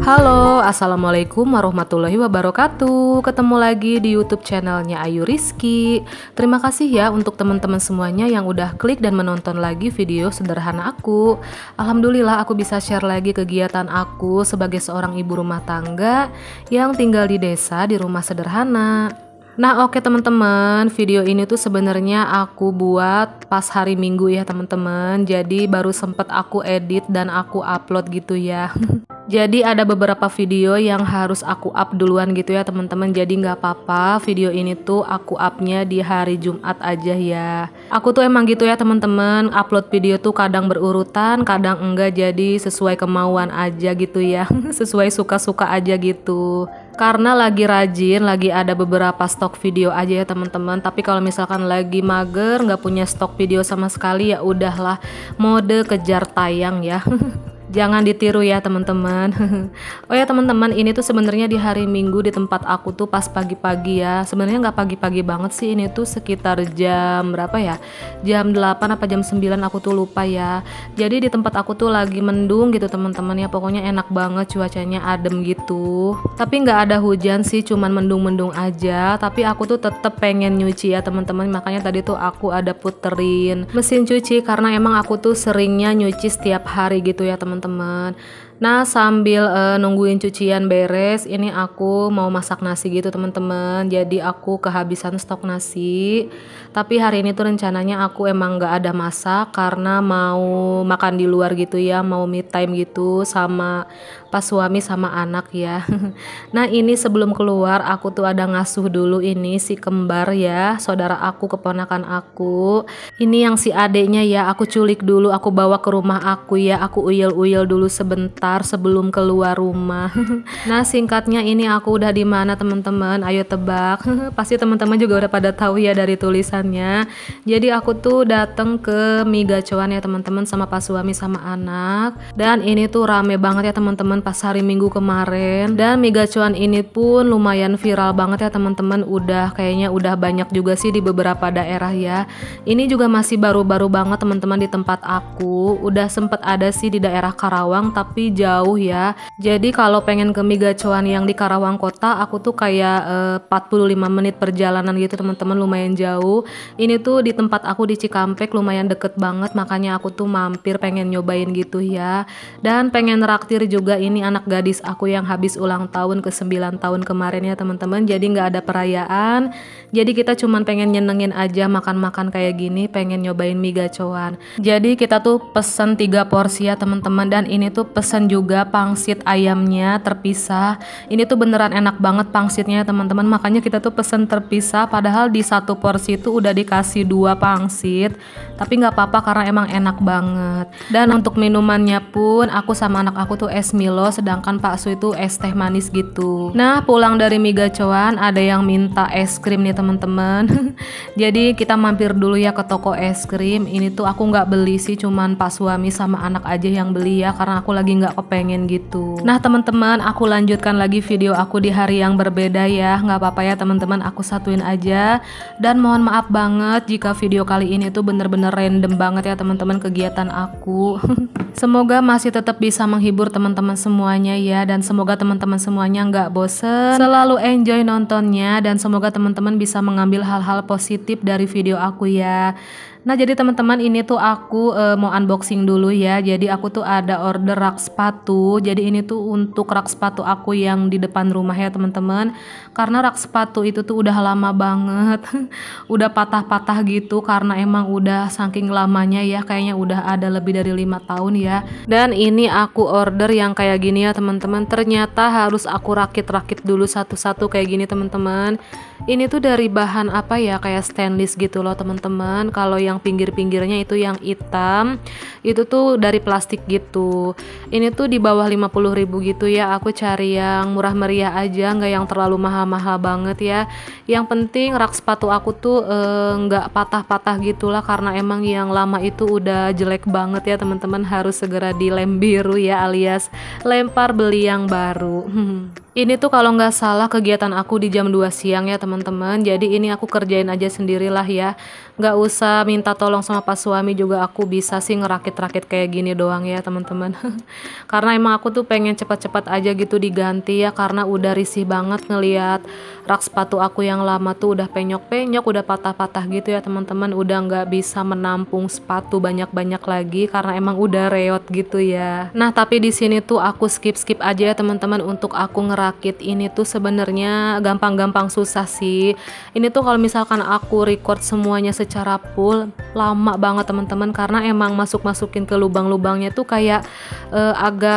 Halo, assalamualaikum warahmatullahi wabarakatuh. Ketemu lagi di YouTube channelnya Ayu Rizky. Terima kasih ya untuk teman-teman semuanya yang udah klik dan menonton lagi video sederhana aku. Alhamdulillah aku bisa share lagi kegiatan aku sebagai seorang ibu rumah tangga yang tinggal di desa di rumah sederhana. Nah oke teman-teman, video ini tuh sebenarnya aku buat pas hari Minggu ya teman-teman. Jadi baru sempet aku edit dan aku upload gitu ya. Jadi ada beberapa video yang harus aku up duluan gitu ya teman-teman. Jadi nggak apa-apa, video ini tuh aku upnya di hari Jumat aja ya. Aku tuh emang gitu ya teman-teman, upload video tuh kadang berurutan, kadang enggak, jadi sesuai kemauan aja gitu ya. Sesuai suka-suka aja gitu. Karena lagi rajin, lagi ada beberapa stok video aja ya teman-teman. Tapi kalau misalkan lagi mager, nggak punya stok video sama sekali, ya udahlah, mode kejar tayang ya. Jangan ditiru ya teman-teman. Oh ya teman-teman, ini tuh sebenarnya di hari Minggu di tempat aku tuh pas pagi-pagi ya. Sebenarnya nggak pagi-pagi banget sih, ini tuh sekitar jam berapa ya? Jam 8 apa jam 9 aku tuh lupa ya. Jadi di tempat aku tuh lagi mendung gitu teman-teman ya. Pokoknya enak banget, cuacanya adem gitu. Tapi nggak ada hujan sih, cuman mendung-mendung aja. Tapi aku tuh tetep pengen nyuci ya teman-teman. Makanya tadi tuh aku ada puterin mesin cuci karena emang aku tuh seringnya nyuci setiap hari gitu ya teman-teman. Nah sambil nungguin cucian beres, ini aku mau masak nasi gitu teman-teman. Jadi aku kehabisan stok nasi. Tapi hari ini tuh rencananya aku emang gak ada masak karena mau makan di luar gitu ya, mau me time gitu sama pas suami sama anak ya. Nah ini sebelum keluar aku tuh ada ngasuh dulu ini si kembar ya, saudara aku, keponakan aku. Ini yang si adeknya ya, aku culik dulu, aku bawa ke rumah aku ya, aku uyel-uyel dulu sebentar sebelum keluar rumah. Nah singkatnya ini aku udah di mana teman-teman, ayo tebak. Pasti teman-teman juga udah pada tahu ya dari tulisannya. Jadi aku tuh dateng ke mie gacoan ya teman-teman sama pas suami sama anak. Dan ini tuh rame banget ya teman-teman pas hari Minggu kemarin. Dan mie gacoan ini pun lumayan viral banget ya teman-teman. Kayaknya udah banyak juga sih di beberapa daerah ya. Ini juga masih baru-baru banget teman-teman di tempat aku. Udah sempet ada sih di daerah Karawang tapi jauh ya. Jadi kalau pengen ke mie gacoan yang di Karawang kota, aku tuh kayak 45 menit perjalanan gitu teman-teman, lumayan jauh. Ini tuh di tempat aku di Cikampek lumayan deket banget, makanya aku tuh mampir pengen nyobain gitu ya. Dan pengen raktir juga ini anak gadis aku yang habis ulang tahun ke 9 tahun kemarin ya teman-teman. Jadi nggak ada perayaan. Jadi kita cuman pengen nyenengin aja makan-makan kayak gini, pengen nyobain mie gacoan. Jadi kita tuh pesen 3 porsi ya teman-teman, dan ini tuh pesen juga pangsit ayamnya terpisah. Ini tuh beneran enak banget pangsitnya teman-teman, makanya kita tuh pesen terpisah. Padahal di satu porsi itu udah dikasih 2 pangsit, tapi nggak apa-apa karena emang enak banget. Dan untuk minumannya pun aku sama anak aku tuh es Milo, sedangkan Pak Su itu es teh manis gitu. Nah pulang dari mie gacoan ada yang minta es krim nih teman-teman. Jadi kita mampir dulu ya ke toko es krim. Ini tuh aku nggak beli sih, cuman Pak suami sama anak aja yang beli ya, karena aku lagi nggak kepengen gitu. Nah teman-teman, aku lanjutkan lagi video aku di hari yang berbeda ya. Nggak apa-apa ya teman-teman, aku satuin aja. Dan mohon maaf banget jika video kali ini tuh bener-bener random banget ya teman-teman kegiatan aku. Semoga masih tetap bisa menghibur teman-teman semuanya ya, dan semoga teman-teman semuanya nggak bosen, selalu enjoy nontonnya, dan semoga teman-teman bisa mengambil hal-hal positif dari video aku ya. Nah jadi teman-teman, ini tuh aku mau unboxing dulu ya. Jadi aku tuh ada order rak sepatu. Jadi ini tuh untuk rak sepatu aku yang di depan rumah ya teman-teman. Karena rak sepatu itu tuh udah lama banget. Udah patah-patah gitu karena emang udah saking lamanya ya. Kayaknya udah ada lebih dari 5 tahun ya. Dan ini aku order yang kayak gini ya teman-teman. Ternyata harus aku rakit-rakit dulu satu-satu kayak gini teman-teman. Ini tuh dari bahan apa ya, kayak stainless gitu loh teman-teman. Kalau yang pinggir-pinggirnya itu yang hitam, itu tuh dari plastik gitu. Ini tuh di bawah 50.000 gitu ya. Aku cari yang murah meriah aja, nggak yang terlalu mahal-mahal banget ya. Yang penting rak sepatu aku tuh nggak patah-patah gitulah, karena emang yang lama itu udah jelek banget ya teman-teman. Harus segera dilem biru ya, alias lempar beli yang baru. Ini tuh kalau nggak salah kegiatan aku di jam 2 siang ya teman-teman. Jadi ini aku kerjain aja sendirilah ya. Nggak usah minta tolong sama pas suami juga, aku bisa sih ngerakit-rakit kayak gini doang ya teman-teman. Karena emang aku tuh pengen cepat-cepat aja gitu diganti ya, karena udah risih banget ngeliat rak sepatu aku yang lama tuh udah penyok-penyok, udah patah-patah gitu ya teman-teman. Udah nggak bisa menampung sepatu banyak-banyak lagi karena emang udah reot gitu ya. Nah tapi di sini tuh aku skip aja ya teman-teman untuk aku ngerakit ini tuh sebenarnya gampang-gampang susah sih. Ini tuh kalau misalkan aku record semuanya secara full lama banget teman-teman, karena emang masukin ke lubang-lubangnya tuh kayak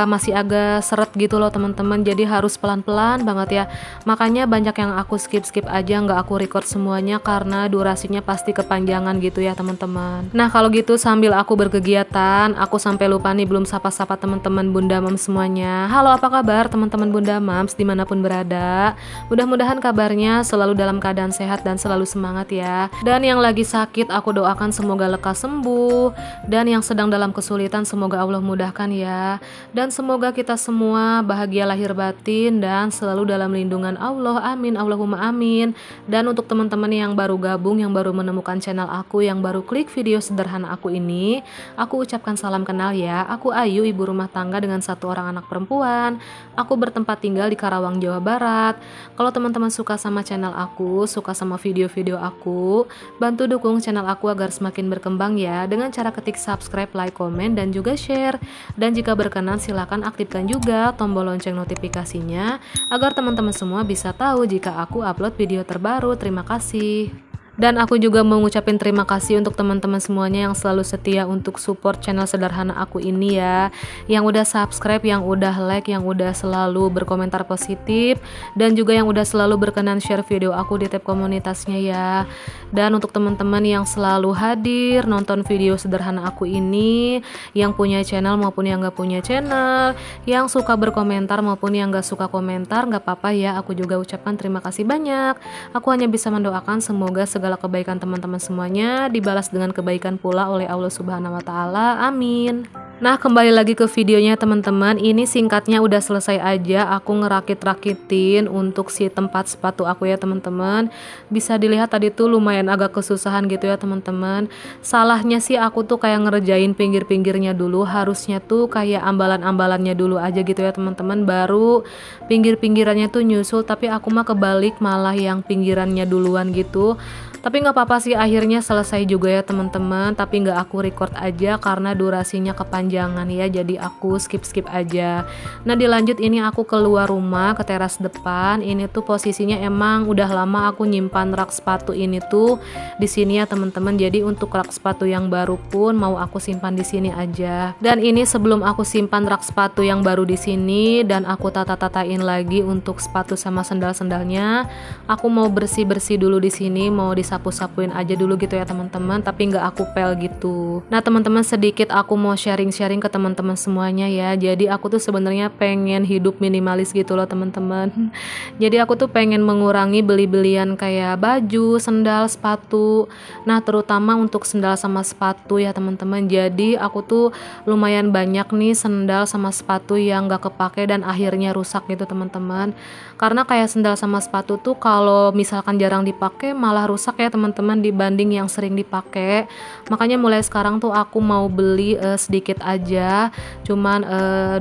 masih agak seret gitu loh teman-teman. Jadi harus pelan-pelan banget ya. Makanya banyak yang aku skip aja, nggak aku record semuanya karena durasinya pasti kepanjangan gitu ya teman-teman. Nah kalau gitu sambil aku berkegiatan, aku sampai lupa nih belum sapa-sapa teman-teman Bunda Mams semuanya. Halo, apa kabar teman-teman Bunda Mams dimanapun berada? Mudah-mudahan kabarnya selalu dalam keadaan sehat dan selalu semangat ya. Dan yang lagi sakit aku doakan semoga lekas sembuh, dan yang sedang dalam kesulitan semoga Allah mudahkan ya. Dan semoga kita semua bahagia lahir batin dan selalu dalam lindungan Allah, amin Allahumma amin. Dan untuk teman-teman yang baru gabung, yang baru menemukan channel aku, yang baru klik video sederhana aku ini, aku ucapkan salam kenal ya. Aku Ayu, ibu rumah tangga dengan 1 orang anak perempuan. Aku bertempat tinggal di Karawang, Jawa Barat. Kalau teman-teman suka sama channel aku, suka sama video-video aku, bantu dukung channel aku agar semakin berkembang ya, dengan cara ketik subscribe, like, komen, dan juga share. Dan jika berkenan silahkan aktifkan juga tombol lonceng notifikasinya agar teman-teman semua bisa tahu jika aku upload video terbaru. Terima kasih. Dan aku juga mau ngucapin terima kasih untuk teman-teman semuanya yang selalu setia untuk support channel sederhana aku ini ya. Yang udah subscribe, yang udah like, yang udah selalu berkomentar positif, dan juga yang udah selalu berkenan share video aku di tab komunitasnya ya. Dan untuk teman-teman yang selalu hadir nonton video sederhana aku ini, yang punya channel maupun yang gak punya channel, yang suka berkomentar maupun yang gak suka komentar, gak apa-apa ya, aku juga ucapkan terima kasih banyak. Aku hanya bisa mendoakan semoga segala kebaikan teman-teman semuanya dibalas dengan kebaikan pula oleh Allah Subhanahu wa taala. Amin. Nah, kembali lagi ke videonya teman-teman. Ini singkatnya udah selesai aja. Aku ngerakit-rakitin untuk si tempat sepatu aku ya teman-teman. Bisa dilihat tadi tuh lumayan agak kesusahan gitu ya teman-teman. Salahnya sih aku tuh kayak ngerjain pinggir-pinggirnya dulu. Harusnya tuh kayak ambalan-ambalannya dulu aja gitu ya teman-teman, baru pinggir-pinggirannya tuh nyusul. Tapi aku mah kebalik, malah yang pinggirannya duluan gitu. Tapi nggak apa-apa sih, akhirnya selesai juga ya teman-teman. Tapi nggak aku record aja karena durasinya kepanjangan ya, jadi aku skip aja. Nah dilanjut, ini aku keluar rumah ke teras depan. Ini tuh posisinya emang udah lama aku nyimpan rak sepatu ini tuh di sini ya teman-teman. Jadi untuk rak sepatu yang baru pun mau aku simpan di sini aja. Dan ini sebelum aku simpan rak sepatu yang baru di sini dan aku tata-tatain lagi untuk sepatu sama sendal-sendalnya, aku mau bersih-bersih dulu di sini, mau disapu-sapuin aja dulu gitu ya teman-teman, tapi nggak aku pel gitu. Nah teman-teman, sedikit aku mau sharing-sharing ke teman-teman semuanya ya. Jadi aku tuh sebenarnya pengen hidup minimalis gitu loh teman-teman. Jadi aku tuh pengen mengurangi beli-belian kayak baju, sendal, sepatu. Nah terutama untuk sendal sama sepatu ya teman-teman. Jadi aku tuh lumayan banyak nih sendal sama sepatu yang nggak kepake dan akhirnya rusak gitu teman-teman. Karena kayak sendal sama sepatu tuh kalau misalkan jarang dipakai malah rusak ya teman-teman dibanding yang sering dipakai. Makanya mulai sekarang tuh aku mau beli sedikit aja, cuman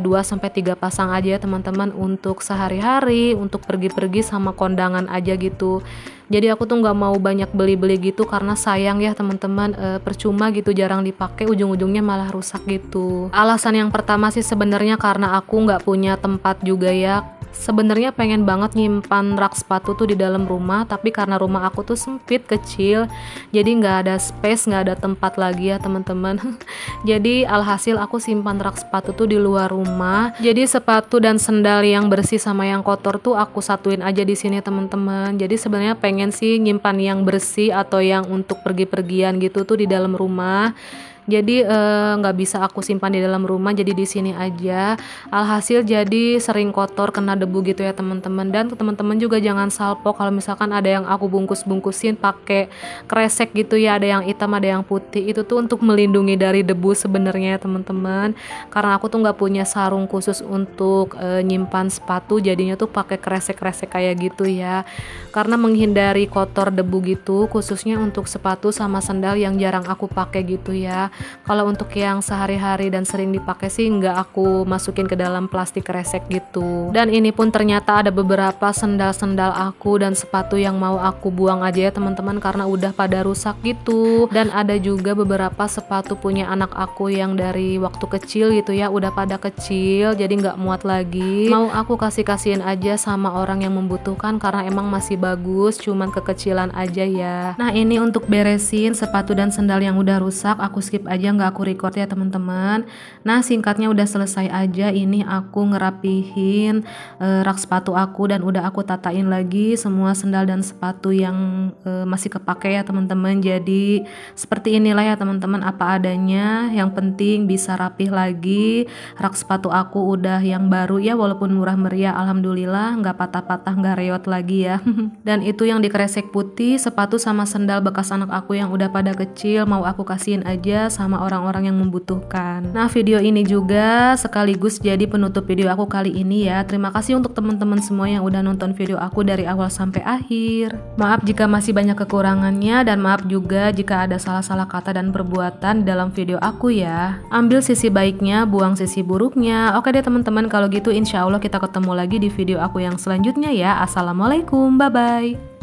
2-3 pasang aja ya teman-teman, untuk sehari-hari, untuk pergi-pergi sama kondangan aja gitu. Jadi aku tuh nggak mau banyak beli-beli gitu karena sayang ya teman-teman, percuma gitu jarang dipakai, ujung-ujungnya malah rusak gitu. Alasan yang pertama sih sebenarnya karena aku nggak punya tempat juga ya. Sebenarnya pengen banget nyimpan rak sepatu tuh di dalam rumah, tapi karena rumah aku tuh sempit, kecil, jadi nggak ada space, nggak ada tempat lagi ya teman-teman. Jadi alhasil aku simpan rak sepatu tuh di luar rumah. Jadi sepatu dan sendal yang bersih sama yang kotor tuh aku satuin aja di sini teman-teman. Jadi sebenarnya pengen sih nyimpan yang bersih atau yang untuk pergi-pergian gitu tuh di dalam rumah. Jadi nggak bisa aku simpan di dalam rumah, jadi di sini aja. Alhasil jadi sering kotor, kena debu gitu ya teman-teman. Dan teman-teman juga jangan salpo kalau misalkan ada yang aku bungkus-bungkusin pakai kresek gitu ya, ada yang hitam ada yang putih, itu tuh untuk melindungi dari debu sebenarnya ya teman-teman. Karena aku tuh nggak punya sarung khusus untuk nyimpan sepatu, jadinya tuh pakai kresek-kresek kayak gitu ya, karena menghindari kotor debu gitu, khususnya untuk sepatu sama sandal yang jarang aku pakai gitu ya. Kalau untuk yang sehari-hari dan sering dipakai sih nggak aku masukin ke dalam plastik kresek gitu. Dan ini pun ternyata ada beberapa sendal-sendal aku dan sepatu yang mau aku buang aja ya teman-teman, karena udah pada rusak gitu. Dan ada juga beberapa sepatu punya anak aku yang dari waktu kecil gitu ya, udah pada kecil jadi nggak muat lagi, mau aku kasihin aja sama orang yang membutuhkan karena emang masih bagus, cuman kekecilan aja ya. Nah ini untuk beresin sepatu dan sendal yang udah rusak, aku skip aja, nggak aku record ya teman-teman. Nah singkatnya udah selesai aja, ini aku ngerapihin rak sepatu aku dan udah aku tatain lagi semua sendal dan sepatu yang masih kepake ya teman-teman. Jadi seperti inilah ya teman-teman, apa adanya, yang penting bisa rapih lagi. Rak sepatu aku udah yang baru ya, walaupun murah meriah, alhamdulillah nggak patah-patah, nggak reot lagi ya. Dan itu yang di kresek putih, sepatu sama sendal bekas anak aku yang udah pada kecil, mau aku kasihin aja sama orang-orang yang membutuhkan. Nah video ini juga sekaligus jadi penutup video aku kali ini ya. Terima kasih untuk teman-teman semua yang udah nonton video aku dari awal sampai akhir. Maaf jika masih banyak kekurangannya, dan maaf juga jika ada salah-salah kata dan perbuatan dalam video aku ya. Ambil sisi baiknya, buang sisi buruknya. Oke deh teman-teman, kalau gitu insya Allah kita ketemu lagi di video aku yang selanjutnya ya. Assalamualaikum, bye-bye.